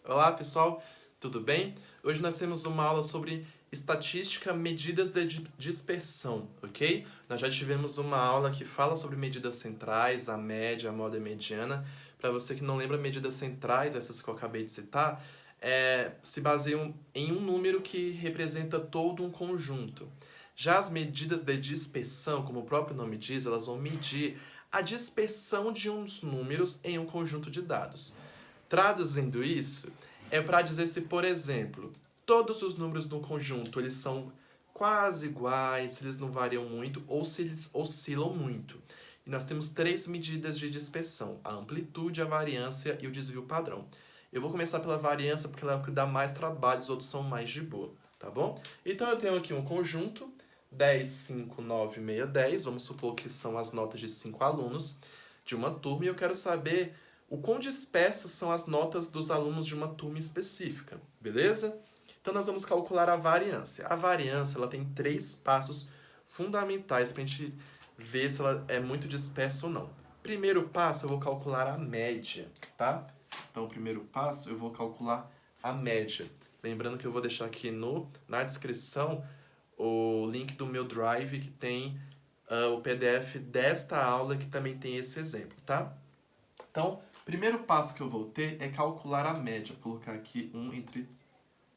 Olá pessoal, tudo bem? Hoje nós temos uma aula sobre estatística, medidas de dispersão, ok? Nós já tivemos uma aula que fala sobre medidas centrais, a média, a moda e a mediana. Para você que não lembra, medidas centrais, essas que eu acabei de citar, se baseiam em um número que representa todo um conjunto. Já as medidas de dispersão, como o próprio nome diz, elas vão medir a dispersão de uns números em um conjunto de dados. Traduzindo isso, é para dizer se, por exemplo, todos os números do conjunto eles são quase iguais, se eles não variam muito ou se eles oscilam muito. E nós temos três medidas de dispersão: a amplitude, a variância e o desvio padrão. Eu vou começar pela variância porque ela é o que dá mais trabalho, os outros são mais de boa, tá bom? Então eu tenho aqui um conjunto, 10, 5, 9, 6, 10. Vamos supor que são as notas de 5 alunos de uma turma e eu quero saber o quão dispersas são as notas dos alunos de uma turma específica, beleza? Então nós vamos calcular a variância. A variância ela tem três passos fundamentais para a gente ver se ela é muito dispersa ou não. Primeiro passo, eu vou calcular a média, tá? Então, o primeiro passo, eu vou calcular a média. Lembrando que eu vou deixar aqui na descrição o link do meu Drive que tem o PDF desta aula que também tem esse exemplo, tá? Então, o primeiro passo que eu vou ter é calcular a média. Vou colocar aqui entre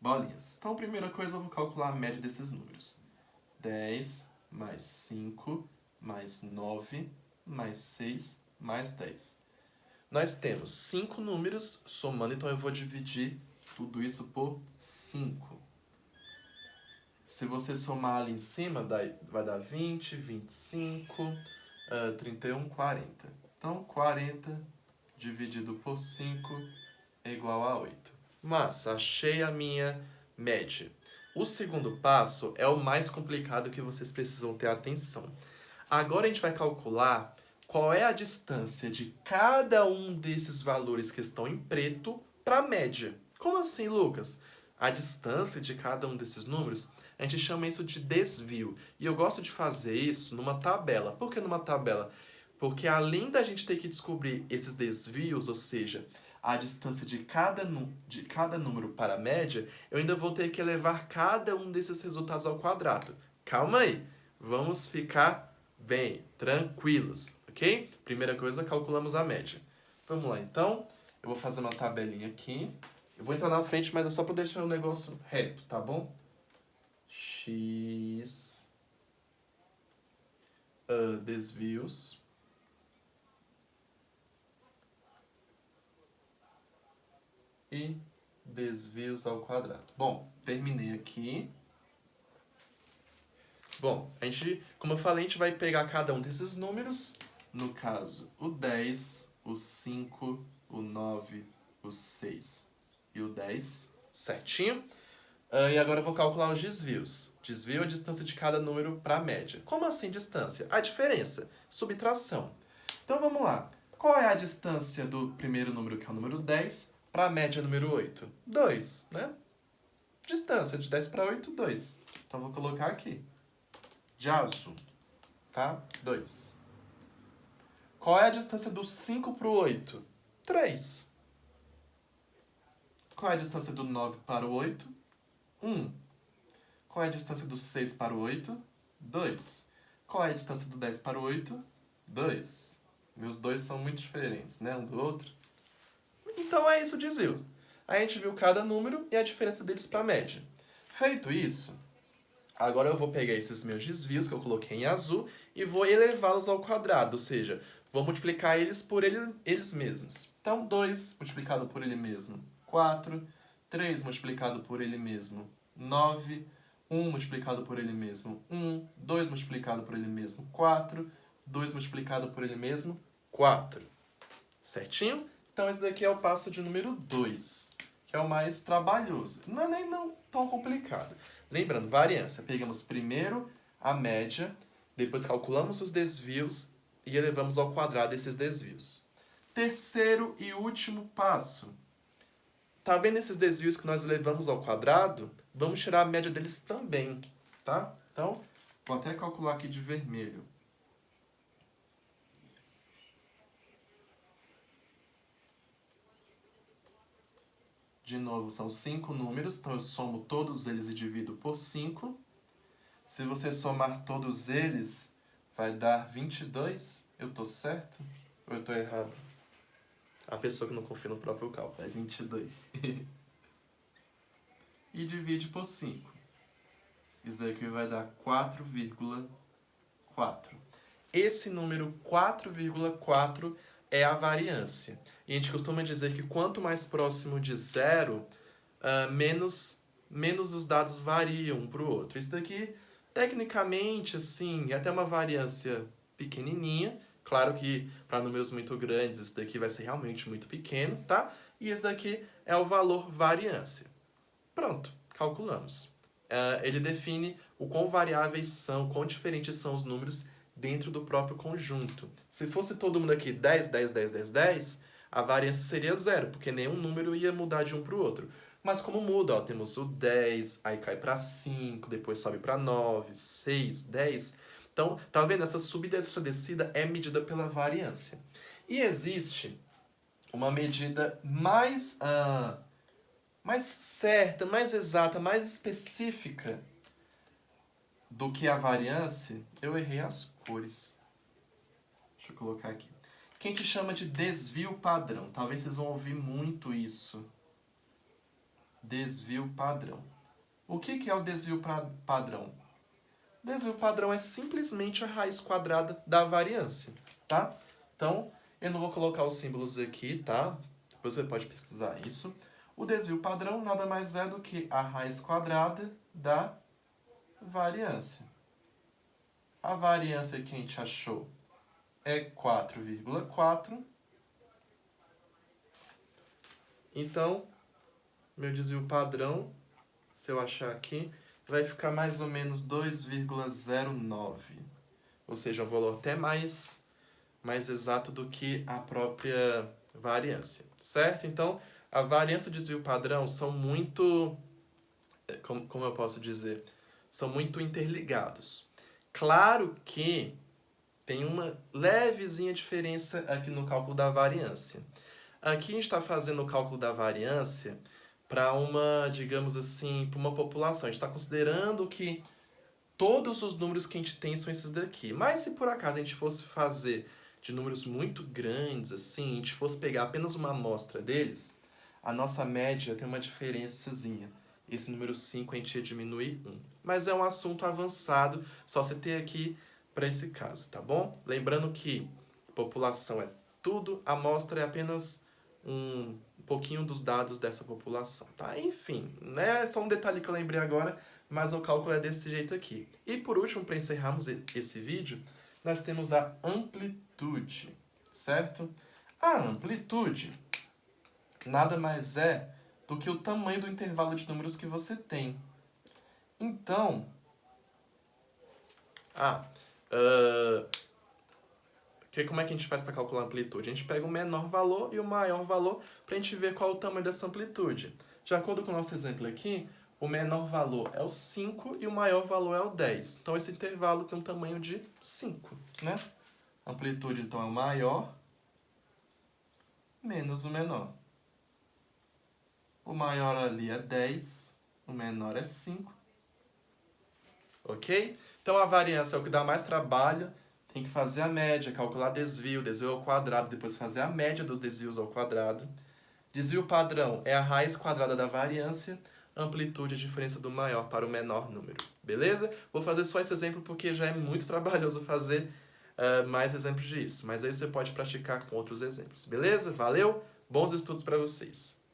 bolinhas. Então, a primeira coisa, eu vou calcular a média desses números. 10 mais 5 mais 9 mais 6 mais 10. Nós temos 5 números somando, então eu vou dividir tudo isso por 5. Se você somar ali em cima, vai dar 20, 25, 31, 40. Então, 40 dividido por 5 é igual a 8. Mas achei a minha média. O segundo passo é o mais complicado que vocês precisam ter atenção. Agora a gente vai calcular qual é a distância de cada um desses valores que estão em preto para a média. Como assim, Lucas? A distância de cada um desses números, a gente chama isso de desvio. E eu gosto de fazer isso numa tabela. Por que numa tabela? Porque além da gente ter que descobrir esses desvios, ou seja, a distância de cada número para a média, eu ainda vou ter que elevar cada um desses resultados ao quadrado. Calma aí, vamos ficar bem, tranquilos, ok? Primeira coisa, calculamos a média. Vamos lá, então, eu vou fazer uma tabelinha aqui. Eu vou entrar na frente, mas é só para deixar o negócio reto, tá bom? X desvios e desvios ao quadrado. Bom, terminei aqui. Bom, como eu falei, a gente vai pegar cada um desses números. No caso, o 10, o 5, o 9, o 6 e o 10, certinho. E agora eu vou calcular os desvios. Desvio é a distância de cada número para a média. Como assim distância? A diferença, subtração. Então vamos lá. Qual é a distância do primeiro número, que é o número 10, para a média número 8? 2, né? Distância de 10 para 8, 2. Então vou colocar aqui. De azul, tá? 2. Qual é a distância do 5 para o 8? 3. Qual é a distância do 9 para o 8? 1. Qual é a distância do 6 para o 8? 2. Qual é a distância do 10 para o 8? 2. Meus dois são muito diferentes, né? Um do outro. Então é isso o desvio. A gente viu cada número e a diferença deles para a média. Feito isso, agora eu vou pegar esses meus desvios que eu coloquei em azul e vou elevá-los ao quadrado, ou seja, vou multiplicar eles por eles mesmos. Então, 2 multiplicado por ele mesmo, 4. 3 multiplicado por ele mesmo, 9. 1 multiplicado por ele mesmo, 1. 2 multiplicado por ele mesmo, 4. 2 multiplicado por ele mesmo, 4. Certinho? Então, esse daqui é o passo de número 2, que é o mais trabalhoso. Não é nem não tão complicado. Lembrando, variância. Pegamos primeiro a média, depois calculamos os desvios e elevamos ao quadrado esses desvios. Terceiro e último passo. Tá vendo esses desvios que nós elevamos ao quadrado? Vamos tirar a média deles também, tá? Então, vou até calcular aqui de vermelho. De novo, são 5 números, então eu somo todos eles e divido por 5. Se você somar todos eles, vai dar 22. Eu tô certo? Ou eu tô errado? A pessoa que não confia no próprio cálculo, é 22. E divide por 5. Isso daqui vai dar 4,4. Esse número 4,4 é a variância. E a gente costuma dizer que quanto mais próximo de zero, menos os dados variam um para o outro. Isso daqui, tecnicamente, assim, é até uma variância pequenininha. Claro que para números muito grandes, isso daqui vai ser realmente muito pequeno, tá? E esse daqui é o valor variância. Pronto, calculamos. Ele define o quão variáveis são, quão diferentes são os números dentro do próprio conjunto. Se fosse todo mundo aqui 10, 10, 10, 10, 10, a variância seria zero, porque nenhum número ia mudar de um para o outro. Mas como muda, ó, temos o 10, aí cai para 5, depois sobe para 9, 6, 10. Então, tá vendo? Essa subida e essa descida é medida pela variância. E existe uma medida mais certa, mais exata, mais específica do que a variância. Eu errei as cores. Deixa eu colocar aqui. Que a gente chama de desvio padrão. Talvez vocês vão ouvir muito isso. Desvio padrão. O que é o desvio padrão? O desvio padrão é simplesmente a raiz quadrada da variância, tá? Então, eu não vou colocar os símbolos aqui, tá? Depois você pode pesquisar isso. O desvio padrão nada mais é do que a raiz quadrada da variância. A variância que a gente achou é 4,4. Então, meu desvio padrão, se eu achar aqui, vai ficar mais ou menos 2,09. Ou seja, um valor até mais exato do que a própria variância, certo? Então, a variância e o desvio padrão são muito, como eu posso dizer, são muito interligados. Claro que tem uma levezinha diferença aqui no cálculo da variância. Aqui a gente está fazendo o cálculo da variância para uma, digamos assim, para uma população. A gente está considerando que todos os números que a gente tem são esses daqui. Mas se por acaso a gente fosse fazer de números muito grandes, assim, a gente fosse pegar apenas uma amostra deles, a nossa média tem uma diferençazinha. Esse número 5 a gente ia diminuir 1. Mas é um assunto avançado, só você ter aqui para esse caso, tá bom? Lembrando que população é tudo, a amostra é apenas um pouquinho dos dados dessa população, tá? Enfim, né? Só um detalhe que eu lembrei agora, mas o cálculo é desse jeito aqui. E por último, para encerrarmos esse vídeo, nós temos a amplitude, certo? A amplitude nada mais é do que o tamanho do intervalo de números que você tem. Então, como é que a gente faz para calcular a amplitude? A gente pega o menor valor e o maior valor para a gente ver qual é o tamanho dessa amplitude. De acordo com o nosso exemplo aqui, o menor valor é o 5 e o maior valor é o 10. Então, esse intervalo tem um tamanho de 5, né? A amplitude, então, é o maior menos o menor. O maior ali é 10, o menor é 5. Ok? Então, a variância é o que dá mais trabalho. Tem que fazer a média, calcular desvio ao quadrado, depois fazer a média dos desvios ao quadrado. Desvio padrão é a raiz quadrada da variância. Amplitude é a diferença do maior para o menor número. Beleza? Vou fazer só esse exemplo porque já é muito trabalhoso fazer mais exemplos disso. Mas aí você pode praticar com outros exemplos. Beleza? Valeu? Bons estudos para vocês!